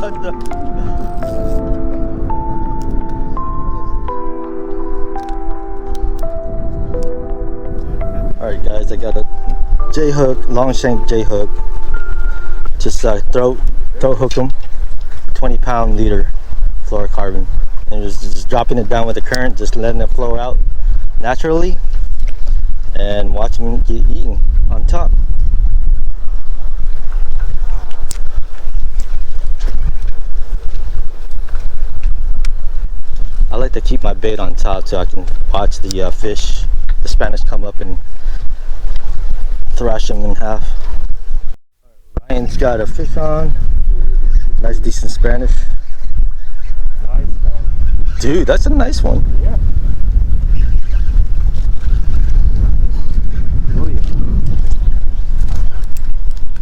Alright guys, I got a J hook, long shank J hook. Just throat hook them, 20-pound leader fluorocarbon, and just dropping it down with the current, just letting it flow out naturally, and watching them get eaten on top. I like to keep my bait on top so I can watch the fish, the Spanish, come up and thrash them in half. Ryan's got a fish on. Nice, decent Spanish. Nice, man. Dude, that's a nice one. Yeah. Oh, yeah.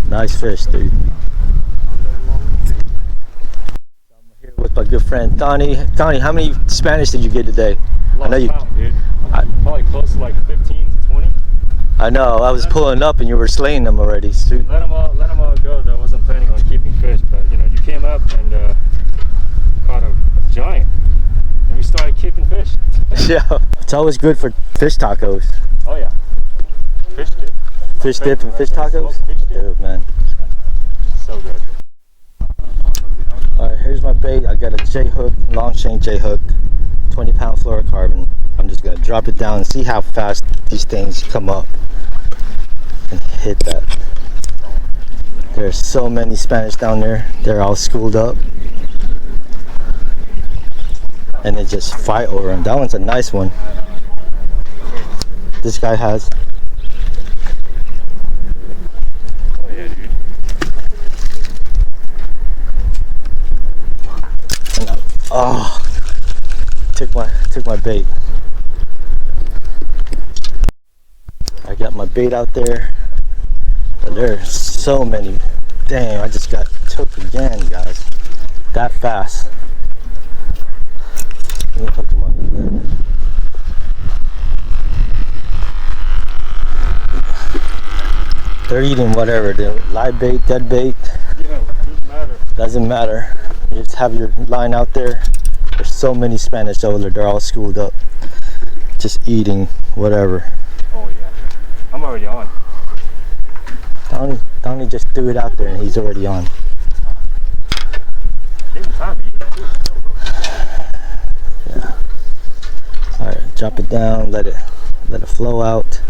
Nice fish, dude. I'm here with my good friend Donnie. Donnie, how many Spanish did you get today? I know you. Count, dude. Probably close to like 15 to 20. I know. I was pulling up and you were slaying them already. Dude. Let them all go. I wasn't planning on keeping fish, but you know, you came up and caught a giant, and we started keeping fish. Yeah, it's always good for fish tacos. Oh yeah, fish dip. Fish dip and fish tacos. Fish dip. Dude, man. So good. All right, here's my bait. I got a J hook, long shank J hook, 20-pound fluorocarbon. I'm just gonna drop it down and see how fast these things come up and hit that. There's so many Spanish down there. They're all schooled up, and they just fight over them. That one's a nice one. This guy has. Oh yeah, dude. And took my bait. I got my bait out there. But there's so many. Damn, I just got took again, guys. That fast. Let me hook them on the lid. They're eating whatever, live bait, dead bait. Yeah, doesn't matter. Doesn't matter. You just have your line out there. There's so many Spanish over there. They're all schooled up, just eating whatever. Oh yeah, I'm already on. Donnie just threw it out there and he's already on. Give him time to eat too. Yeah. All right, drop it down. Let it flow out.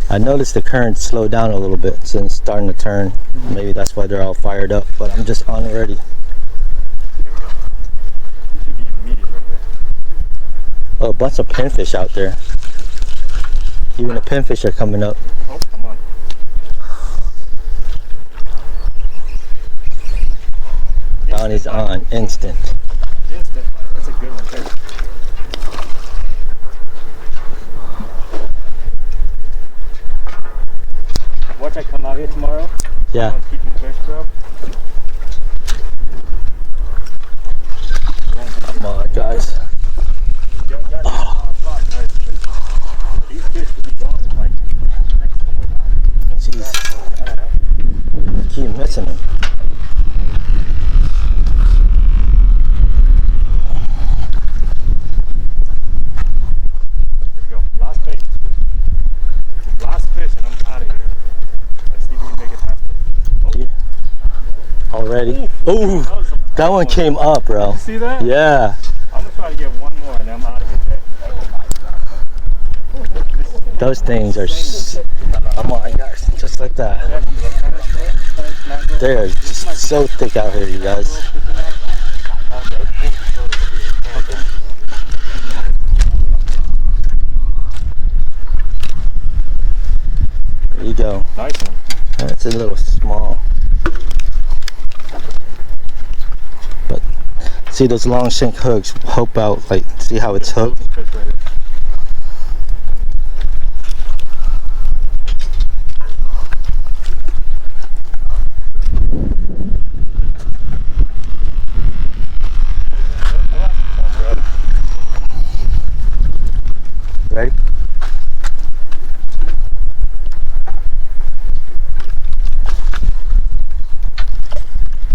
I noticed the current slowed down a little bit since starting to turn. Maybe that's why they're all fired up. But I'm just on already. Should be immediate right there. Oh, a bunch of pinfish out there. Even the pinfish are coming up. Oh, come on. Donnie's on instant. Instant. That's a good one too. Watch I come out here tomorrow. Yeah. I'm keeping fish, bro. Come on, guys. Oh. These fish will be gone in like the next couple of hours. Jeez. Keep missing them. There we go. Last bait. Last fish and I'm out of here. Let's see if we can make it happen. Oh. Yeah. Already? Ooh, that one came up, bro. Did you see that? Yeah. I'm gonna try to get one more and then I'm out of here, Jay. Those things are, come on guys, just like that. They are just so thick out here, you guys. There you go. Nice one. It's a little small. But see those long shank hooks, hope out, like, see how it's hooked? Ready?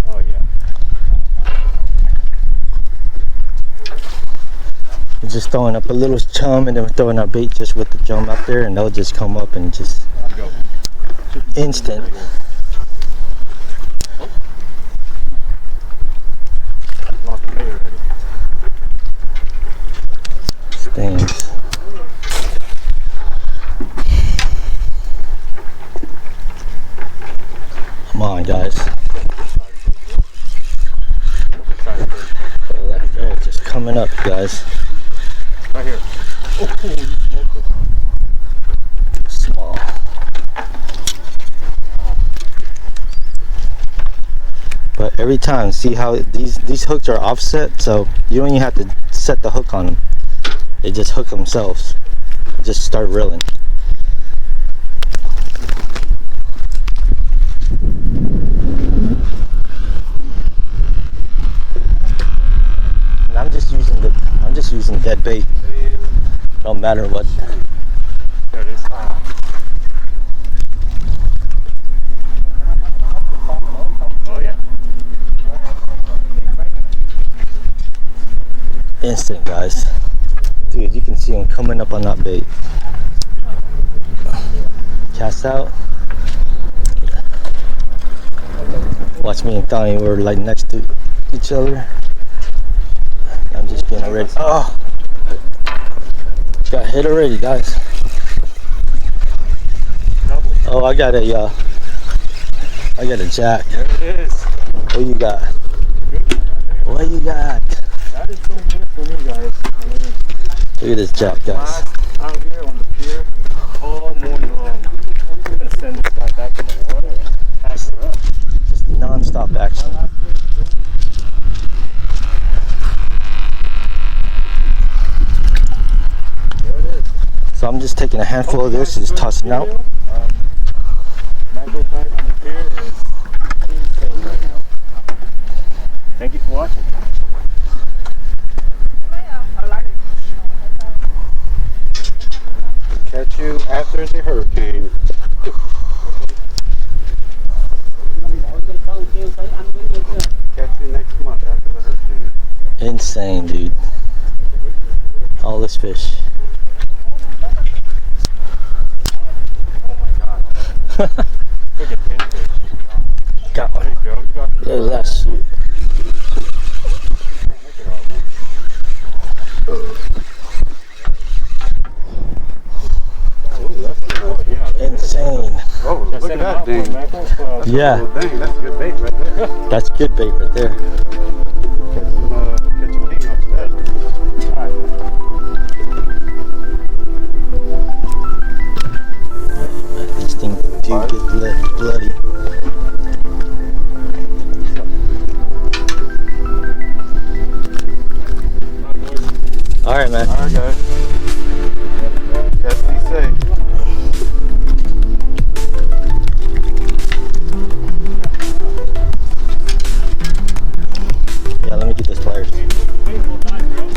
Oh yeah. We're just throwing up a little chum, and then we're throwing our bait just with the chum out there, and they'll just come up and just instant. Lost the bait already. Stings. Come on, guys. They're just coming up, guys. Right here. Oh, you smoked it. Small. But every time, see how these hooks are offset, so you don't even have to set the hook on them. They just hook themselves. Just start reeling. And I'm just using dead bait. Don't matter what. There it is. Oh yeah. Instant, guys. Dude, you can see them coming up on that bait. Cast out. Watch me and Donnie, we're like next to each other. I'm just getting ready. Oh! Got hit already, guys. Oh, I got a jack. There it is. What you got? What you got? That is gonna be it for me, guys. Look at this jack, guys. Out here on the pier all morning long. I'm gonna send this guy back in the water and pack her up. Just non-stop action. There it is. So I'm just taking a handful of this and just tossing it out. Mackerel back on the pier is insane right now. Thank you for watching. Catch you after the hurricane. Catch you next month after the hurricane. Insane, dude. All this fish. Oh my god. Freaking pinfish. Got There one. you go. You got Look at that shit. Look at all these. Oh, that's nice. Yeah. Insane. Oh, look at that ding. Yeah. Oh, dang, that's a good bait right there. That's good bait right there. Catch a king off that. These things do get bloody. All right, man. All right, guys. Yes, be safe. Yeah, let me get those pliers.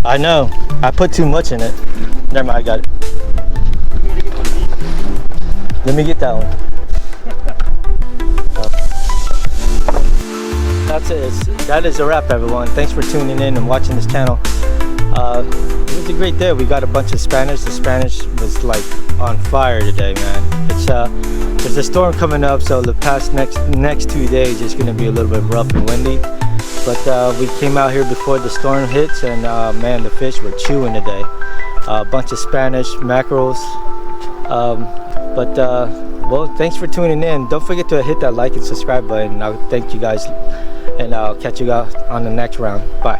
I know. I put too much in it. Never mind, I got it. Let me get that one. That's it. That is a wrap, everyone. Thanks for tuning in and watching this channel. It was a great day. We got a bunch of Spanish. The Spanish was like on fire today, man. It's there's a storm coming up, so the next 2 days is going to be a little bit rough and windy. But we came out here before the storm hits, and man, the fish were chewing today. A bunch of Spanish mackerels. Well, thanks for tuning in. Don't forget to hit that like and subscribe button. I'll thank you guys, and I'll catch you guys on the next round. Bye.